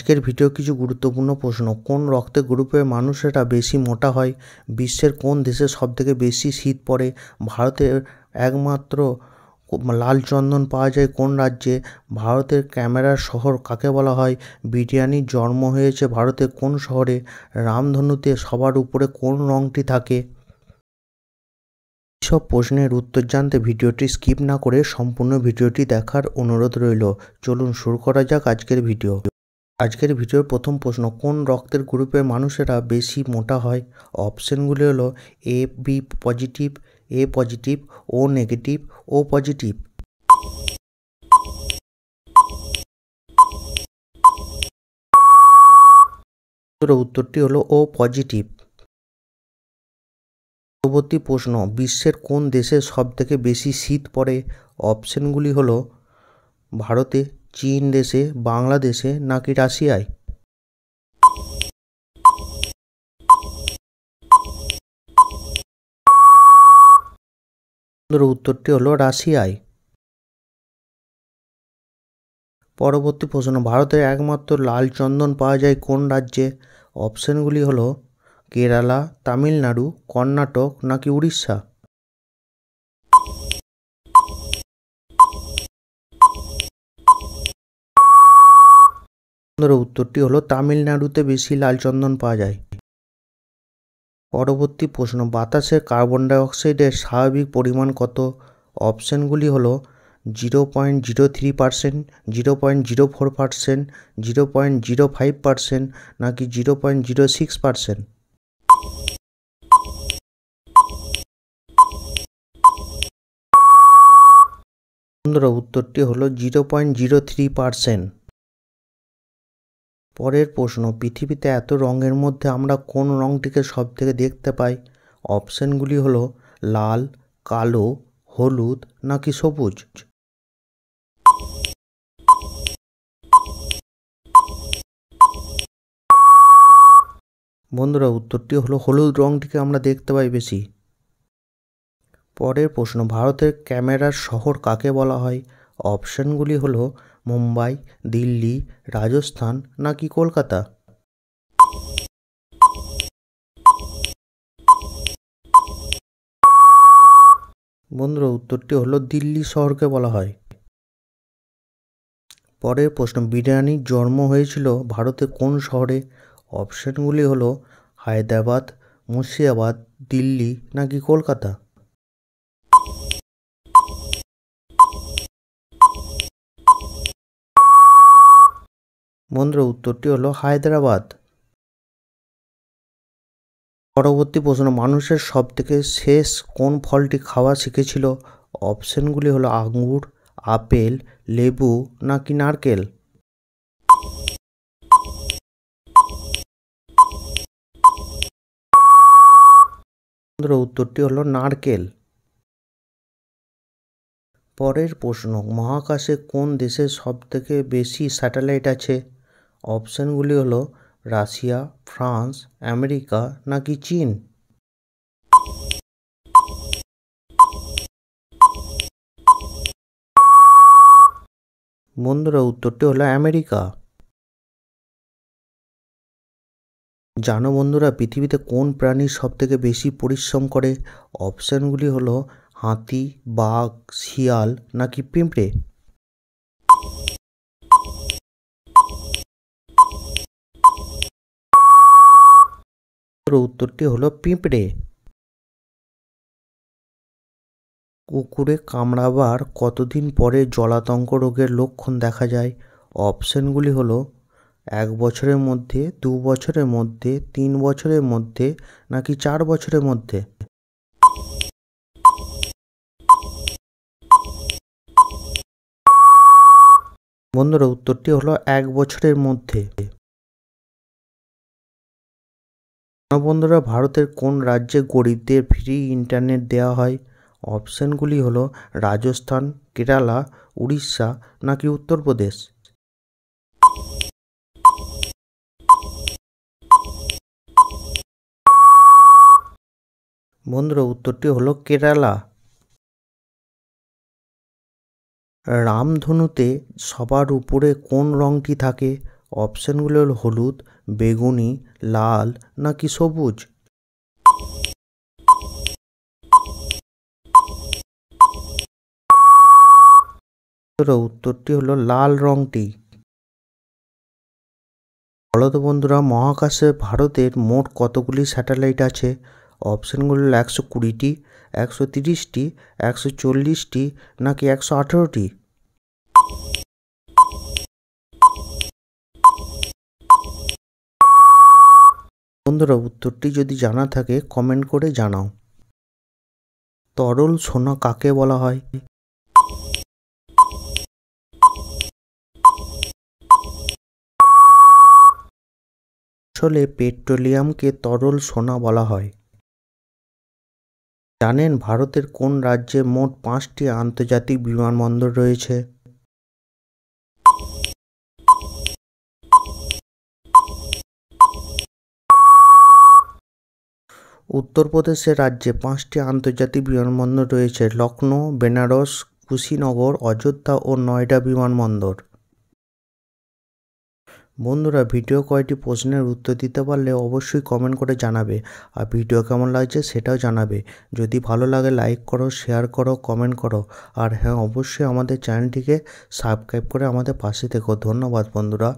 আজকের ভিডিও কিছু গুরুত্বপূর্ণ প্রশ্ন। কোন রক্তের গ্রুপের মানুষেরা বেশি মোটা হয়? বিশ্বের কোন দেশে সবথেকে বেশি শীত পড়ে? ভারতের একমাত্র লাল চন্দন পাওয়া যায় কোন রাজ্যে? ভারতের ক্যামেরার শহর কাকে বলা হয়? বিরিয়ানির জন্ম হয়েছে ভারতের কোন শহরে? রামধনুতে সবার উপরে কোন রঙটি থাকে? সব প্রশ্নের উত্তর জানতে ভিডিওটি স্কিপ না করে সম্পূর্ণ ভিডিওটি দেখার অনুরোধ রইল। চলুন শুরু করা যাক আজকের ভিডিও। আজকের ভিডিওর প্রথম প্রশ্ন, কোন রক্তের গ্রুপের মানুষেরা বেশি মোটা হয়? অপশনগুলি হলো A B positive, A positive, O negative, O positive. উত্তরটি হলো ও পজিটিভ। পরবর্তী প্রশ্ন, বিশ্বের কোন দেশে সবথেকে বেশি শীত পড়ে? অপশনগুলি হলো ভারতে, চীন দেশে, বাংলাদেশে নাকি রাশিয়ায়? উত্তরটি হলো রাশিয়ায়। পরবর্তী প্রশ্ন, ভারতের একমাত্র লাল চন্দন পাওয়া যায় কোন রাজ্যে? অপশনগুলি হলো কেরালা, তামিলনাড়ু, কর্ণাটক নাকি উড়িষ্যা? উত্তরটি হলো তামিলনাড়ুতে বেশি লাল চন্দন পাওয়া যায়। পরবর্তী প্রশ্ন, বাতাসের কার্বন ডাইঅক্সাইডের স্বাভাবিক পরিমাণ কত? অপশনগুলি হলো 0.03%, 0.04%, 0.05% নাকি 0.06%? উত্তরটি হলো 0.03%। পরের প্রশ্ন, পৃথিবীতে এত রঙের মধ্যে আমরা কোন রঙটিকে সবথেকে দেখতে পাই? অপশনগুলি হলো লাল, কালো, হলুদ নাকি সবুজ? বন্ধুরা, উত্তরটি হলো হলুদ রঙটিকে আমরা দেখতে পাই বেশি। পরের প্রশ্ন, ভারতের ক্যামেরার শহর কাকে বলা হয়? অপশনগুলি হলো মুম্বাই, দিল্লি, রাজস্থান নাকি কলকাতা? বন্ধুরা, উত্তরটি হলো দিল্লি শহরকে বলা হয়। পরের প্রশ্ন, বিরিয়ানির জন্ম হয়েছিল ভারতের কোন শহরে? অপশনগুলি হলো হায়দ্রাবাদ, মুর্শিদাবাদ, দিল্লি নাকি কলকাতা? বন্ধুরা, উত্তরটি হলো হায়দ্রাবাদ। পরবর্তী প্রশ্ন, মানুষের সবথেকে শেষ কোন ফলটি খাওয়া শিখেছিল? অপশনগুলি হলো আঙ্গুর, আপেল, লেবু নাকি নারকেল? উত্তরটি হলো নারকেল। পরের প্রশ্ন, মহাকাশে কোন দেশের সবথেকে বেশি স্যাটেলাইট আছে? অপশনগুলি হলো রাশিয়া, ফ্রান্স, আমেরিকা নাকি চীন? বন্ধুরা, উত্তরটি হলো আমেরিকা। জানো বন্ধুরা, পৃথিবীতে কোন প্রাণী সবথেকে বেশি পরিশ্রম করে? অপশনগুলি হলো হাতি, বাঘ, শিয়াল নাকি পিঁপড়ে? উত্তরটি হলো পিঁপড়ে। কুকুরে কামড়াবার কতদিন পরে জলাতঙ্ক রোগের লক্ষণ দেখা যায়? অপশনগুলি হলো 1 বছরের মধ্যে, 2 বছরের মধ্যে, 3 বছরের মধ্যে নাকি 4 বছরের মধ্যে? বন্ধুরা, উত্তরটি হলো 1 বছরের মধ্যে। বন্ধুরা, ভারতের কোন রাজ্যে গরিবদের ফ্রি ইন্টারনেট দেওয়া হয়? অপশনগুলি হলো রাজস্থান, কেরালা, উড়িষ্যা নাকি উত্তরপ্রদেশ? বন্ধুরা, উত্তরটি হলো কেরালা। রামধনুতে সবার উপরে কোন রঙটি থাকে? অপশানগুলো হলো হলুদ, বেগুনি, লাল নাকি সবুজ। উত্তরটি হলো লাল রংটি। বলো তো বন্ধুরা, মহাকাশে ভারতের মোট কতগুলি স্যাটেলাইট আছে? অপশানগুলো হলো 120টি, 130টি, 140টি নাকি 118টি। বন্ধুরা, উত্তরটি যদি জানা থাকে কমেন্ট করে জানাও। তরল সোনা কাকে বলা হয়? আসলে পেট্রোলিয়ামকে তরল সোনা বলা হয়। জানেন ভারতের কোন রাজ্যে মোট 5টি আন্তর্জাতিক বিমানবন্দর রয়েছে? উত্তরপ্রদেশের রাজ্যে 5টি আন্তর্জাতিক বিমানবন্দর রয়েছে: লখনৌ, বেনারস, কুশিনগর, অযোধ্যা ও নয়ডা বিমানবন্দর। বন্ধুরা, ভিডিও কয়টি প্রশ্নের উত্তর দিতে পারলে অবশ্যই কমেন্ট করে জানাবে, আর ভিডিও কেমন লাগছে সেটাও জানাবে। যদি ভালো লাগে লাইক করো, শেয়ার করো, কমেন্ট করো, আর হ্যাঁ, অবশ্যই আমাদের চ্যানেলটিকে সাবস্ক্রাইব করে আমাদের পাশে থেকো। ধন্যবাদ বন্ধুরা।